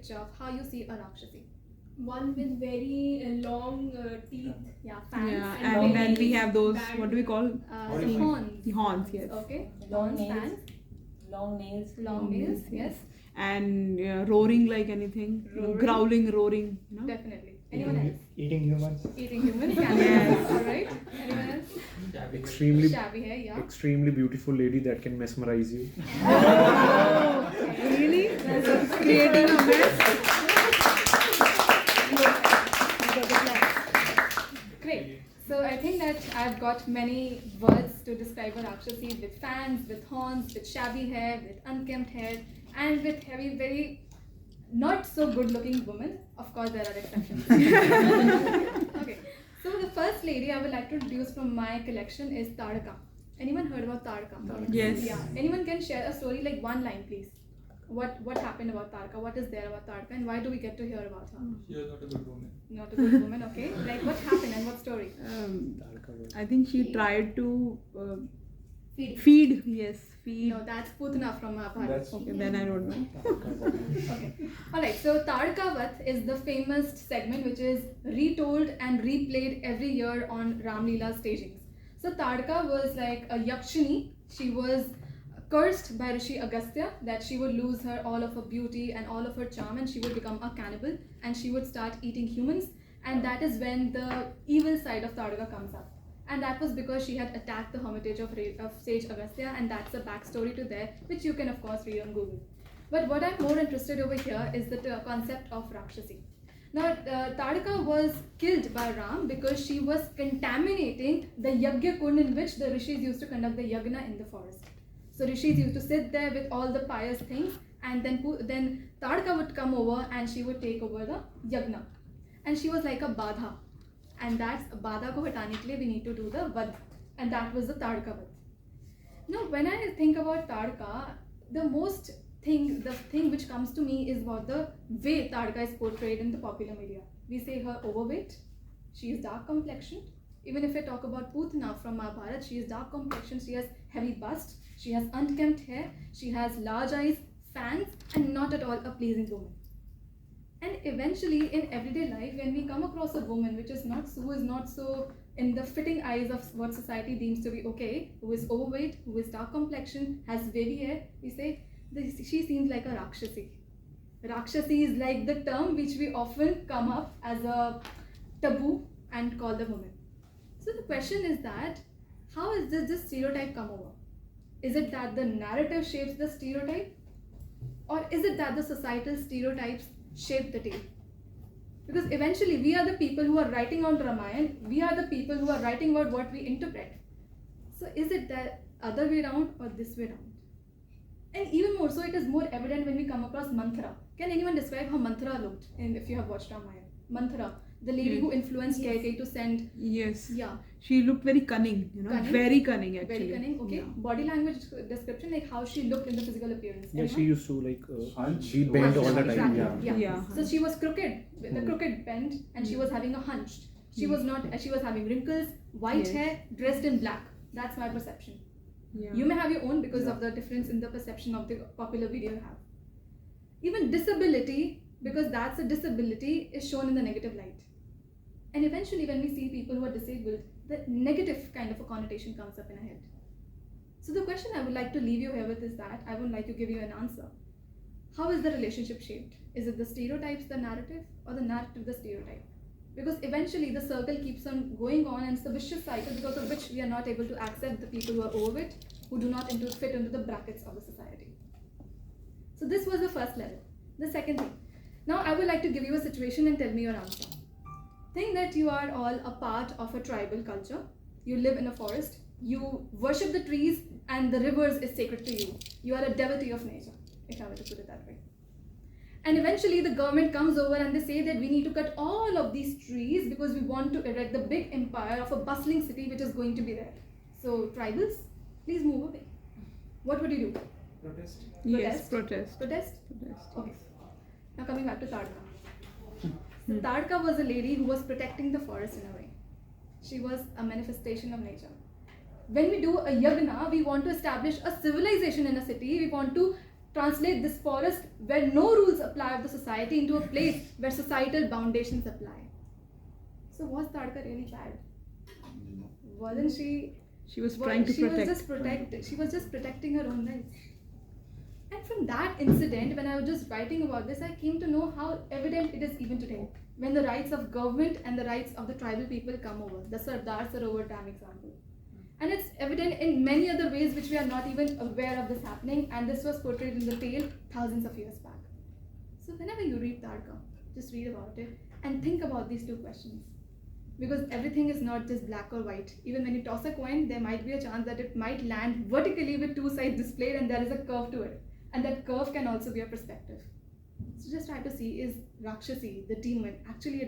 picture of how you see a Rakshasi. One with very long teeth. Yeah, fangs. Yeah, and then we have those, what do we call? The horns. The horns, yes. Okay. Long Horns, nails. fangs, Long nails. long nails. Yes, And roaring like anything. Roaring. Growling, roaring. You know? definitely. Anyone else? Eating humans. Eating humans. Cannibals. All right. Anyone else? Extremely, Shabby hair. Yeah. extremely beautiful lady that can mesmerize you. Oh, really? Creating a mess. Great. So I think that I've got many words to describe a Rakshasi, with fangs, with horns, with shabby hair, with unkempt hair, and with heavy, very not so good looking women. Of course, there are exceptions. Okay. So the first lady I would like to introduce from my collection is Tadaka. Anyone heard about Tadaka? Yes. Yeah. Anyone can share a story, like one line, please. What happened about Tadaka? What is there about Tadaka, and why do we get to hear about her? She was not a good woman. Not a good woman, okay? Like what happened and what story? I think she tried to Feed. feed. Yes, feed. No, that's Putna from Mahabharata. Okay, then I don't know. Okay. Alright, so Tadaka Vath is the famous segment which is retold and replayed every year on Ram Leela stagings. So Tadaka was like a yakshini. She was cursed by Rishi Agastya that she would lose all of her beauty and all of her charm, and she would become a cannibal and she would start eating humans, and that is when the evil side of Tadaka comes up. And that was because she had attacked the hermitage of sage Agastya, and that's the backstory to there, which you can of course read on Google. But what I'm more interested over here is the concept of Rakshasi. Now, Tadaka was killed by Ram because she was contaminating the Yagya Kund in which the rishis used to conduct the yagna in the forest. So rishis used to sit there with all the pious things, and then Tadaka would come over and she would take over the yagna. And she was like a badha. And that's badha ko hatane ke liye we need to do the vad. And that was the Tadaka vad. Now, when I think about Tadaka, the thing which comes to me is about the way Tadaka is portrayed in the popular media. We say her overweight, she is dark complexion. Even if I talk about Putna from Mahabharata, she is dark complexion, she has heavy bust, she has unkempt hair, she has large eyes, fangs, and not at all a pleasing woman. And eventually, in everyday life, when we come across a woman who is not so in the fitting eyes of what society deems to be okay, who is overweight, who is dark complexion, has wavy hair, we say she seems like a Rakshasi. Rakshasi is like the term which we often come up as a taboo and call the woman. So the question is that, how is this stereotype come over? Is it that the narrative shapes the stereotype? Or is it that the societal stereotypes shape the tale? Because eventually we are the people who are writing on Ramayana, we are the people who are writing about what we interpret. So is it that other way around or this way around? And even more so, it is more evident when we come across Manthara. Can anyone describe how Manthara looked if you have watched Ramayana? Manthara, the lady who influenced Kaikeyi to send. Yes. Yeah. She looked very cunning, Cunning? very cunning actually. Very cunning, okay. Yeah. Body language description, like how she looked in the physical appearance. Yeah, Anyone? she used to Hunch. be bent all the time. Exactly, Yeah. yeah. So she was crooked, with the crooked bend, and she was having a hunch. She was not. She was having wrinkles, white Yes. hair, dressed in black. That's my perception. Yeah. You may have your own because of the difference in the perception of the popular video you have. Even disability, because that's a disability, is shown in the negative light. And eventually, when we see people who are disabled, the negative kind of a connotation comes up in our head. So the question I would like to leave you here with is that I would like to give you an answer. How is the relationship shaped? Is it the stereotypes, the narrative, or the narrative, the stereotype? Because eventually the circle keeps on going on, and it's a vicious cycle because of which we are not able to accept the people who are overweight, who do not fit into the brackets of the society. So this was the first level. The second thing. Now I would like to give you a situation and tell me your answer. Think that you are all a part of a tribal culture. You live in a forest. You worship the trees, and the rivers is sacred to you. You are a devotee of nature, if I were to put it that way. And eventually the government comes over and they say that we need to cut all of these trees because we want to erect the big empire of a bustling city which is going to be there. So tribals, please move away. What would you do? Protest. Yes, protest. Protest? Protest. Okay. Now coming back to Tadaka. So Tadaka was a lady who was protecting the forest in a way. She was a manifestation of nature. When we do a yagna, we want to establish a civilization in a city. We want to translate this forest where no rules apply of the society into a place where societal foundations apply. So was Tadaka really bad? Wasn't she? She was trying to protect. She was just protecting her own rights. And from that incident, when I was just writing about this, I came to know how evident it is even today. When the rights of government and the rights of the tribal people come over, the Sardar Sarovar Dam example. And it's evident in many other ways which we are not even aware of this happening, and this was portrayed in the tale thousands of years back. So whenever you read Tadaka, just read about it and think about these two questions. Because everything is not just black or white. Even when you toss a coin, there might be a chance that it might land vertically with two sides displayed and there is a curve to it. And that curve can also be a perspective. So just try to see, is Rakshasi, the demon, actually a